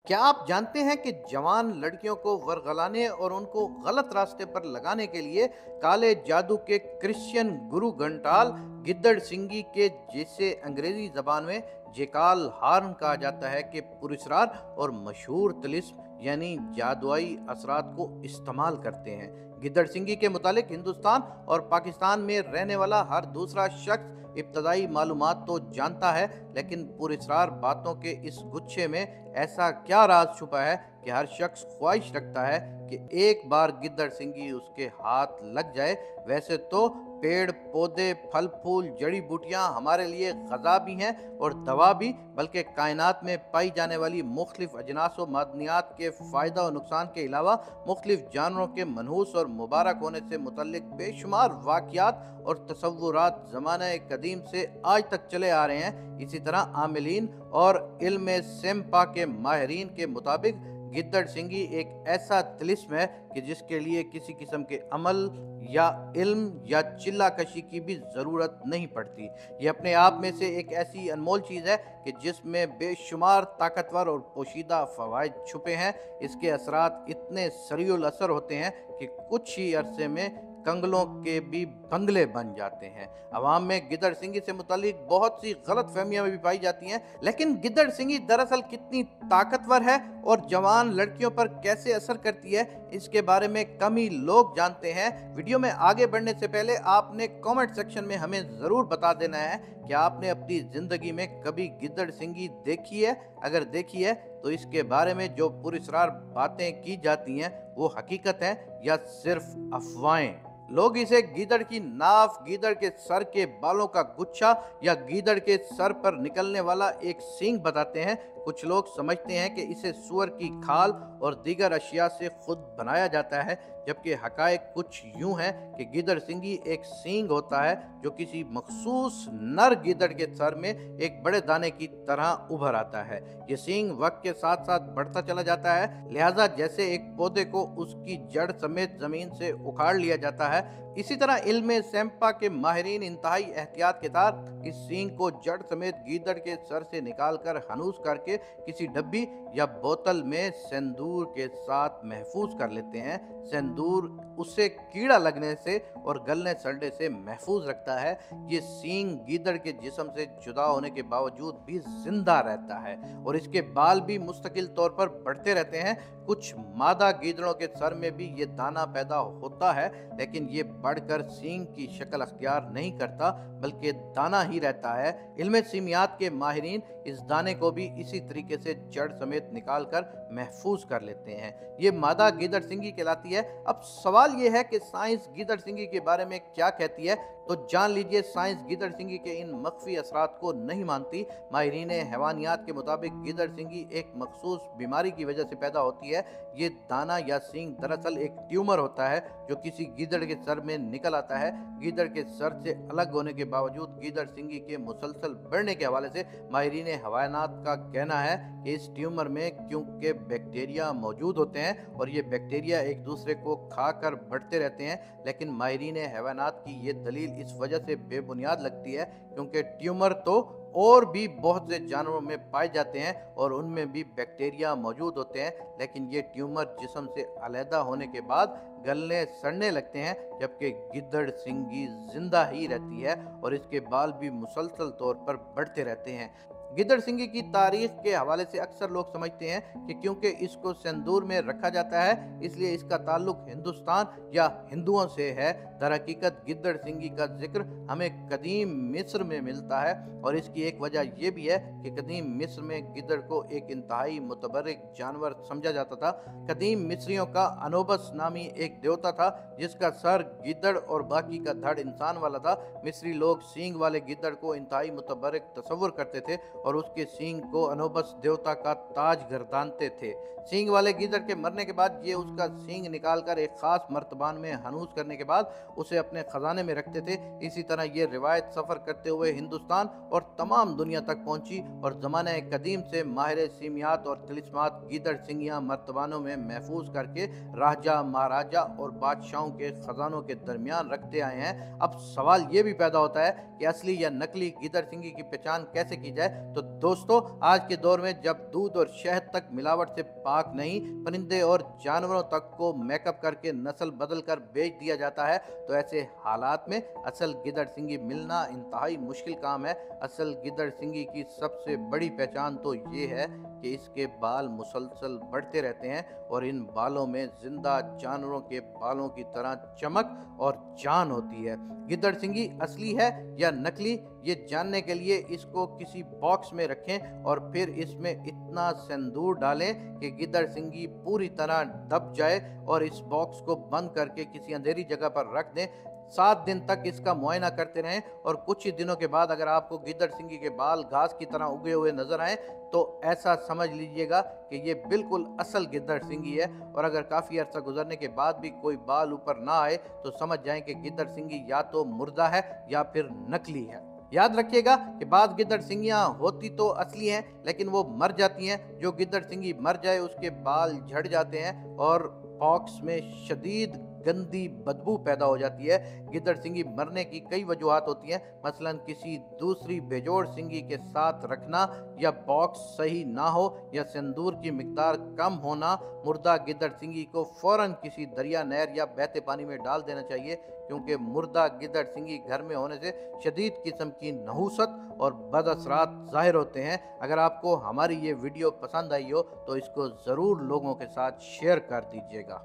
क्या आप जानते हैं कि जवान लड़कियों को वरगलाने और उनको गलत रास्ते पर लगाने के लिए काले जादू के क्रिश्चियन गुरु घंटाल गिद्दड़ सिंगी के, जिसे अंग्रेजी जबान में जेकाल हार्न कहा जाता है, कि पुरस्रार और मशहूर तिलिस्म यानी जादुई असरात को इस्तेमाल करते हैं। गिद्दड़ सिंगी के मुतालिक हिंदुस्तान और पाकिस्तान में रहने वाला हर दूसरा शख्स इब्तदाई मालूमात तो जानता है, लेकिन पुरस्रार बातों के इस गुच्छे में ऐसा क्या राज छुपा है कि हर शख्स ख्वाहिश रखता है कि एक बार गिद्दड़ सिंगी उसके हाथ लग जाए। वैसे तो पेड़ पौधे, फल फूल, जड़ी बूटियां हमारे लिए गज़ा भी हैं और दवा भी, बल्कि कायनात में पाई जाने वाली मुख्तलिफ अजनास व मादनियात के फ़ायदा और नुकसान के अलावा मुख्तलिफ जानवरों के मनहूस और मुबारक होने से मुतल्लिक बेशुमार वाक़यात और तसव्वुरात ज़माने कदीम से आज तक चले आ रहे हैं। इसी तरह आमिलीन और इल्म सेम्पा के माहिरीन के मुताबिक गिद्दड़ सिंगी एक ऐसा तिलिस्म है कि जिसके लिए किसी किस्म के अमल या इल्म या चिल्ला कशी की भी ज़रूरत नहीं पड़ती। ये अपने आप में से एक ऐसी अनमोल चीज़ है कि जिसमें बेशुमार ताकतवर और पोशीदा फ़वाइद छुपे हैं। इसके असरात इतने सरीउल असर होते हैं कि कुछ ही अरसे में कंगलों के भी बंगले बन जाते हैं। अवाम में गिद्दड़ सिंगी से मुतालिक बहुत सी गलत फहमियाँ भी पाई जाती हैं, लेकिन गिद्दड़ सिंगी दरअसल कितनी ताकतवर है और जवान लड़कियों पर कैसे असर करती है, इसके बारे में कम ही लोग जानते हैं। वीडियो में आगे बढ़ने से पहले आपने कमेंट सेक्शन में हमें ज़रूर बता देना है कि आपने अपनी ज़िंदगी में कभी गिद्दड़ सिंगी देखी है। अगर देखी है तो इसके बारे में जो पुरस्रार बातें की जाती हैं वो हकीकत है या सिर्फ अफवाहें। लोग इसे गीदड़ की नाफ, गीदड़ के सर के बालों का गुच्छा या गीदड़ के सर पर निकलने वाला एक सींग बताते हैं। कुछ लोग समझते हैं कि इसे सूअर की खाल और दीगर अशिया से खुद बनाया जाता है, जबकि हकायक कुछ यूं है कि गिद्दड़ सिंगी एक सींग होता है जो किसी मखसूस नर गिद्दड़ के सर में एक बड़े दाने की तरह उभर आता है। ये सींग वक्त के साथ साथ बढ़ता चला जाता है, लिहाजा जैसे एक पौधे को उसकी जड़ समेत जमीन से उखाड़ लिया जाता है, इसी तरह इल्म सेम्पा के माहिरीन इंतहाई एहतियात के साथ इस सींग को जड़ समेत गीदड़ के सर से निकालकर हनूस करके किसी डब्बी या बोतल में सिंदूर के साथ महफूज कर लेते हैं। सिंदूर उसे कीड़ा लगने से और गलने सड़ने से महफूज रखता है। ये सींग गीदड़ के जिस्म से जुदा होने के बावजूद भी जिंदा रहता है और इसके बाल भी मुस्तकिल तौर पर बढ़ते रहते हैं। कुछ मादा गीदड़ों के सर में भी ये दाना पैदा होता है, लेकिन ये बढ़कर सींग की शक्ल अख्तियार नहीं करता, बल्कि दाना ही रहता है। इल्म सीमियात के माहिरीन इस दाने को भी इसी तरीके से जड़ समेत निकालकर महफूज कर लेते हैं। ये मादा गिद्दड़ सिंगी कहलाती है। अब सवाल ये है कि साइंस गिद्दड़ सिंगी के बारे में क्या कहती है, तो जान लीजिए साइंस गिद्दड़ सिंगी के इन मख्फी असरात को नहीं मानती। माहिरीन हैवानियात के मुताबिक गिद्दड़ सिंगी एक मखसूस बीमारी की वजह से पैदा होती है। ये दाना या सींग दरअसल एक ट्यूमर होता है जो किसी गिद्दड़ के सर में निकल आता है। गिद्दड़ के सर से अलग होने के बावजूद गिद्दड़ सिंगी के मुसलसल बढ़ने के हवाले से माहिरीन हैवानियात का कहना है कि इस ट्यूमर में क्योंकि बैक्टीरिया मौजूद होते हैं और ये बैक्टीरिया एक दूसरे को खाकर बढ़ते रहते हैं, लेकिन माहिरीन हैवानियात की ये दलील इस वजह से बेबुनियाद लगती है क्योंकि ट्यूमर तो और भी बहुत से जानवरों में पाए जाते हैं और उनमें भी बैक्टीरिया मौजूद होते हैं, लेकिन ये ट्यूमर जिस्म से अलहदा होने के बाद गलने सड़ने लगते हैं, जबकि गिद्दड़ सिंगी जिंदा ही रहती है और इसके बाल भी मुसलसल तौर पर बढ़ते रहते हैं। गिद्दड़ सिंगी की तारीख के हवाले से अक्सर लोग समझते हैं कि क्योंकि इसको सिंदूर में रखा जाता है इसलिए इसका ताल्लुक हिंदुस्तान या हिंदुओं से है। दरहकीकत गिद्दड़ सिंगी का जिक्र हमें कदीम मिस्र में मिलता है और इसकी एक वजह यह भी है कि कदीम मिस्र में गिद्दड़ को एक इंतहाई मुतबर्रिक जानवर समझा जाता था। कदीम मिस्रियों का अनोबस नामी एक देवता था जिसका सर गिद्दड़ और बाकी का धड़ इंसान वाला था। मिस्री लोग सींग वाले गिद्दड़ को इंतहाई मुतबर्रिक तस्वुर करते थे और उसके सींग को अनोबस देवता का ताज गर्दानते थे। सींग वाले गिद्दड़ के मरने के बाद ये उसका सींग निकालकर एक खास मर्तबान में हनूस करने के बाद उसे अपने खजाने में रखते थे। इसी तरह ये रिवायत सफ़र करते हुए हिंदुस्तान और तमाम दुनिया तक पहुंची और ज़माने कदीम से माहिर सीमियात और तिलिस्मात गिद्दड़ सिंगियाँ मर्तबानों में महफूज करके राजा, महाराजा और बादशाहों के खजानों के दरमियान रखते आए हैं। अब सवाल ये भी पैदा होता है कि असली या नकली गिद्दड़ सिंगी की पहचान कैसे की जाए, तो दोस्तों, आज के दौर में जब दूध और शहद तक मिलावट से पाक नहीं, परिंदे और जानवरों तक को मेकअप करके नस्ल बदल कर बेच दिया जाता है, तो ऐसे हालात में असल गिद्दड़ सिंगी मिलना इंतहाई मुश्किल काम है। असल गिद्दड़ सिंगी की सबसे बड़ी पहचान तो ये है कि इसके बाल मुसलसल बढ़ते रहते हैं और इन बालों में जिंदा जानवरों के बालों की तरह चमक और जान होती है। गिद्दड़ सिंगी असली है या नकली, ये जानने के लिए इसको किसी बॉक्स में रखें और फिर इसमें इतना सिंदूर डालें कि गिद्दड़ सिंगी पूरी तरह दब जाए और इस बॉक्स को बंद करके किसी अंधेरी जगह पर रख दें। 7 दिन तक इसका मुआयना करते रहें और कुछ ही दिनों के बाद अगर आपको गिद्दड़ सिंगी के बाल घास की तरह उगे हुए नजर आए तो ऐसा समझ लीजिएगा कि ये बिल्कुल असल गिद्दड़ सिंगी है। और अगर काफ़ी अर्सा गुजरने के बाद भी कोई बाल ऊपर ना आए तो समझ जाएं कि गिद्दड़ सिंगी या तो मुर्दा है या फिर नकली है। याद रखिएगा कि बाद गिद्दड़ सिंगियां होती तो असली हैं, लेकिन वो मर जाती हैं। जो गिद्दड़ सिंगी मर जाए उसके बाल झड़ जाते हैं और बॉक्स में शदीद गंदी बदबू पैदा हो जाती है। गिद्दड़ सिंगी मरने की कई वजूहात होती हैं, मसलन किसी दूसरी बेजोड़ सिंगी के साथ रखना, या बॉक्स सही ना हो, या सिंदूर की मिकदार कम होना। मुर्दा गिद्दड़ सिंगी को फौरन किसी दरिया, नहर या बहते पानी में डाल देना चाहिए, क्योंकि मुर्दा गिद्दड़ सिंगी घर में होने से शदीद किस्म की नहूसत और बदअसरात ज़ाहिर होते हैं। अगर आपको हमारी ये वीडियो पसंद आई हो तो इसको ज़रूर लोगों के साथ शेयर कर दीजिएगा।